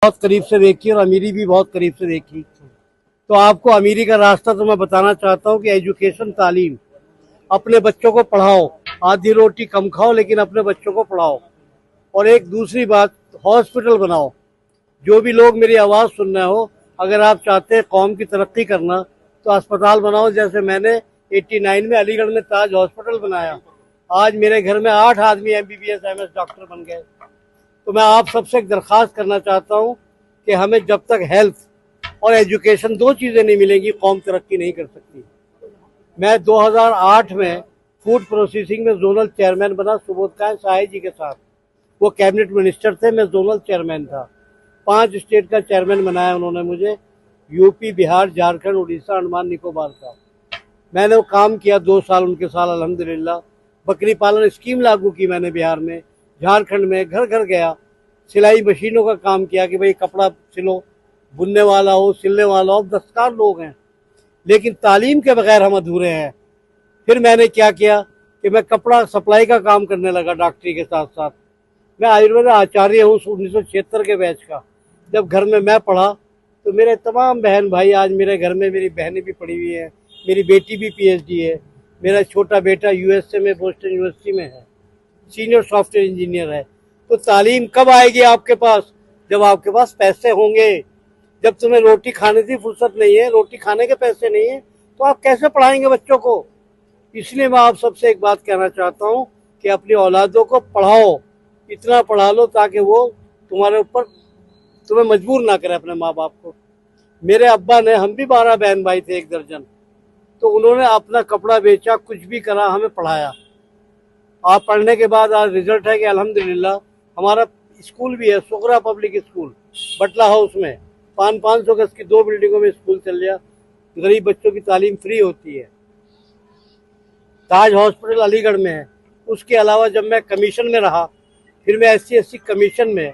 बहुत करीब से देखी और अमीरी भी बहुत करीब से देखी। तो आपको अमीरी का रास्ता तो मैं बताना चाहता हूँ कि एजुकेशन, तालीम, अपने बच्चों को पढ़ाओ, आधी रोटी कम खाओ लेकिन अपने बच्चों को पढ़ाओ। और एक दूसरी बात, हॉस्पिटल बनाओ। जो भी लोग मेरी आवाज़ सुन रहे हो, अगर आप चाहते हैं कौम की तरक्की करना तो अस्पताल बनाओ। जैसे मैंने 89 में अलीगढ़ में ताज हॉस्पिटल बनाया, आज मेरे घर में 8 आदमी MBBS MS डॉक्टर बन गए। तो मैं आप सबसे एक दरख्वास्त करना चाहता हूँ कि हमें जब तक हेल्थ और एजुकेशन, दो चीज़ें नहीं मिलेंगी, कौम तरक्की नहीं कर सकती। मैं 2008 में फूड प्रोसेसिंग में जोनल चेयरमैन बना सुबोधकांत सहाय जी के साथ। वो कैबिनेट मिनिस्टर थे, मैं जोनल चेयरमैन था। 5 स्टेट का चेयरमैन बनाया उन्होंने मुझे, यूपी, बिहार, झारखंड, उड़ीसा, अंडमान निकोबार का। मैंने वो काम किया 2 साल उनके साथ अल्हम्दुलिल्लाह। बकरी पालन स्कीम लागू की मैंने बिहार में, झारखंड में घर घर गया, सिलाई मशीनों का काम किया कि भाई कपड़ा सिलो, बुनने वाला हो, सिलने वाला हो। दस्तकार लोग हैं, लेकिन तालीम के बगैर हम अधूरे हैं। फिर मैंने क्या किया कि मैं कपड़ा सप्लाई का काम करने लगा डॉक्टरी के साथ साथ। मैं आयुर्वेद आचार्य हूँ 1976 के बैच का। जब घर में मैं पढ़ा तो मेरे तमाम बहन भाई, आज मेरे घर में मेरी बहनें भी पढ़ी हुई हैं, मेरी बेटी भी PhD है, मेरा छोटा बेटा USA में बोस्टन यूनिवर्सिटी में है, सीनियर सॉफ्टवेयर इंजीनियर है। तो तालीम कब आएगी आपके पास? जब आपके पास पैसे होंगे। जब तुम्हें रोटी खाने की फुर्सत नहीं है, रोटी खाने के पैसे नहीं है, तो आप कैसे पढ़ाएंगे बच्चों को? इसलिए मैं आप सबसे एक बात कहना चाहता हूँ कि अपनी औलादों को पढ़ाओ, इतना पढ़ा लो ताकि वो तुम्हारे ऊपर, तुम्हें मजबूर ना करे अपने माँ बाप को। मेरे अब्बा ने, हम भी 12 बहन भाई थे, 1 दर्जन, तो उन्होंने अपना कपड़ा बेचा, कुछ भी करा, हमें पढ़ाया। आप पढ़ने के बाद आज रिजल्ट है कि अल्हम्दुलिल्लाह हमारा स्कूल भी है, सोगरा पब्लिक स्कूल बटला हाउस में, 500 गज की 2 बिल्डिंगों में स्कूल चल गया। गरीब बच्चों की तालीम फ्री होती है। ताज हॉस्पिटल अलीगढ़ में है। उसके अलावा जब मैं कमीशन में रहा, फिर मैं SC कमीशन में,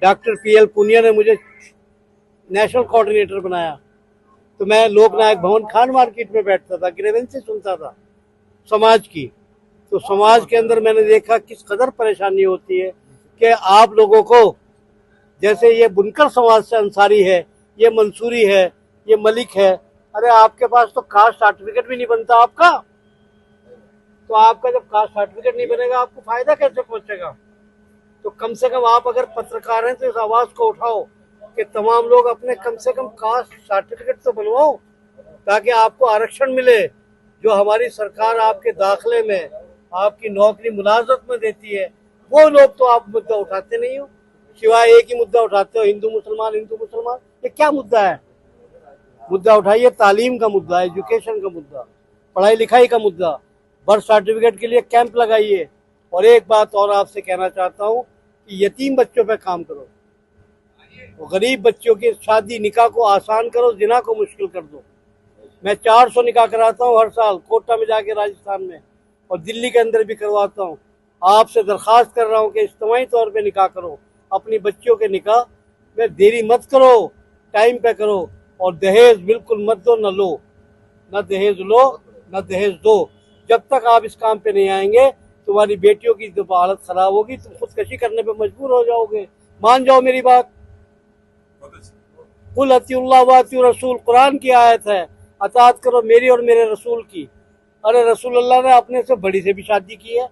डॉक्टर PL पुनिया ने मुझे नेशनल कोऑर्डिनेटर बनाया। तो मैं लोकनायक भवन खान मार्केट में बैठता था, ग्रीवेंसेस सुनता था समाज की। तो समाज के अंदर मैंने देखा किस कदर परेशानी होती है कि आप लोगों को, जैसे ये बुनकर समाज से अंसारी है, ये मंसूरी है, ये मलिक है, अरे आपके पास तो कास्ट सर्टिफिकेट भी नहीं बनता आपका। तो आपका जब कास्ट सर्टिफिकेट नहीं बनेगा, आपको फायदा कैसे पहुंचेगा? तो कम से कम आप अगर पत्रकार हैं तो इस आवाज को उठाओ कि तमाम लोग अपने कम से कम कास्ट सर्टिफिकेट तो बनवाओ, ताकि आपको आरक्षण मिले। जो हमारी सरकार आपके दाखिले में, आपकी नौकरी मुलाजमत में देती है, वो लोग तो आप मुद्दा उठाते नहीं हो, सिवाय एक ही मुद्दा उठाते हो, हिंदू मुसलमान, हिंदू मुसलमान। ये क्या मुद्दा है? मुद्दा उठाइए तालीम का मुद्दा, एजुकेशन का मुद्दा, पढ़ाई लिखाई का मुद्दा, बर्थ सर्टिफिकेट के लिए कैंप लगाइए। और एक बात और आपसे कहना चाहता हूँ कि यतीम बच्चों पे काम करो, वो गरीब बच्चों की शादी निकाह को आसान करो, जिना को मुश्किल कर दो। मैं 400 निकाह कराता हूँ हर साल, कोटा में जाके राजस्थान में, और दिल्ली के अंदर भी करवाता हूँ। आपसे दरख्वास्त कर रहा हूँ कि इज्तिमाई तौर पे निकाह करो, अपनी बच्चियों के निकाह में देरी मत करो, टाइम पे करो। और दहेज बिल्कुल मत दो, न लो, न दहेज लो, न दहेज दो। जब तक आप इस काम पे नहीं आएंगे, तुम्हारी बेटियों की जब हालत खराब होगी, तुम खुदकशी करने पे मजबूर हो जाओगे। मान जाओ मेरी बात। कुल अतिउल्लाह व अतिउ रसूल, कुरान की आयत है, अतात करो मेरी और मेरे रसूल की। अरे रसूलुल्लाह ने अपने से बड़ी से भी शादी की है।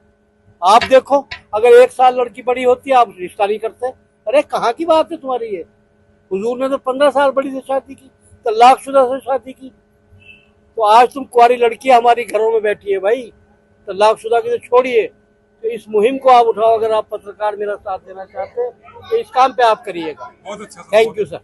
आप देखो, अगर 1 साल लड़की बड़ी होती है, आप रिश्ता नहीं करते। अरे कहाँ की बात है तुम्हारी ये? हुजूर ने तो 15 साल बड़ी से शादी की, तलाकशुदा से शादी की। तो आज तुम कुंवारी लड़की हमारी घरों में बैठी है भाई, तलाकशुदा की तो छोड़िए। तो इस मुहिम को आप उठाओ, अगर आप पत्रकार मेरा साथ देना चाहते हैं तो इस काम पे आप करिएगा। बहुत अच्छा। Thank you sir.